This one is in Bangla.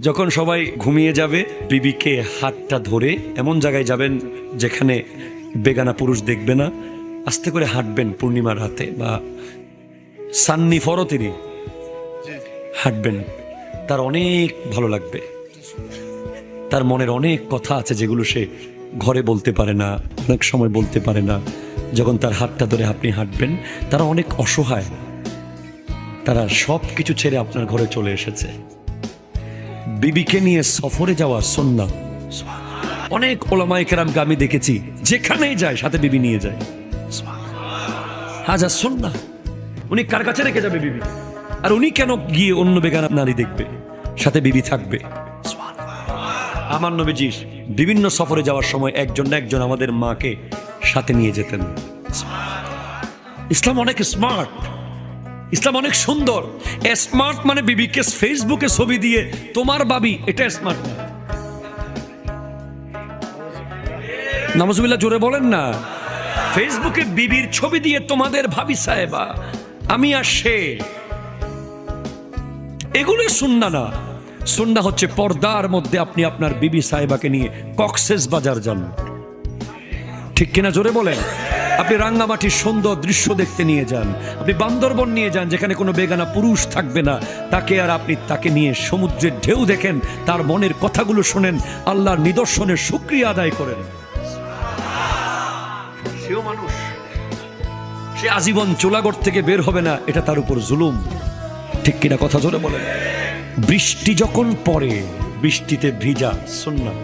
যখন সবাই ঘুমিয়ে যাবে, বিবিকে হাতটা ধরে এমন জায়গায় যাবেন যেখানে বেগানা পুরুষ দেখবে না, আস্তে করে হাঁটবেন পূর্ণিমার রাতে বা সান্নি ফরতিনি হাঁটবেন। তার অনেক ভালো লাগবে। তার মনের অনেক কথা আছে যেগুলো সে ঘরে বলতে পারে না, অনেক সময় বলতে পারে না। যখন তার হাতটা ধরে আপনি হাঁটবেন, তারা অনেক অসহায়, তারা সব কিছু ছেড়ে আপনার ঘরে চলে এসেছে। বিবিকে নিয়ে সফরে যাওয়া সুন্নাহ। অনেক ওলামায়ে কেরামকে আমি দেখেছি যেখানেই যায় সাথে বিবি নিয়ে যায়। হাজার সুন্নাহ। উনি কার কাছে রেখে যাবে বিবি? আর উনি কেন গিয়ে অন্য বেগানা নারী দেখবে? সাথে বিবি থাকবে। আমার নবীজি বিভিন্ন সফরে যাওয়ার সময় একজন না একজন আমাদের মাকে সাথে নিয়ে যেতেন। ইসলাম অনেক স্মার্ট, ইসলাম অনেক সুন্দর। স্মার্ট মানে বিবিকে ফেসবুকে ছবি দিয়ে তোমার বাবি, এটা স্মার্ট না। নাউজুবিল্লাহ, জোরে বলেন না। ফেসবুকে বিবির ছবি দিয়ে তোমাদের ভাবি সাহেবা, আমি আর সে, এগুলো সুন্নাহ না। সুন্নাহ হচ্ছে পর্দার মধ্যে আপনি আপনার বিবি সাহেবাকে নিয়ে কক্সেস বাজার যান, ঠিক কিনা? জোরে বলেন। আপনি রাঙ্গামাটির সুন্দর দৃশ্য দেখতে নিয়ে যান, আপনি বান্দরবন নিয়ে যান যেখানে কোনো বেগানা পুরুষ থাকবে না, তাকে আর আপনি তাকে নিয়ে সমুদ্রের ঢেউ দেখেন, তার মনের কথাগুলো শোনেন, আল্লাহর নিদর্শনের শুকরিয়া আদায় করেন। সেও মানুষ, সে আজীবন চুলাঘর থেকে বের হবে না, এটা তার উপর জুলুম, ঠিক কিনা? কথা জোরে বলেন। বৃষ্টি যখন পড়ে, বৃষ্টিতে ভিজা সুন্নাহ।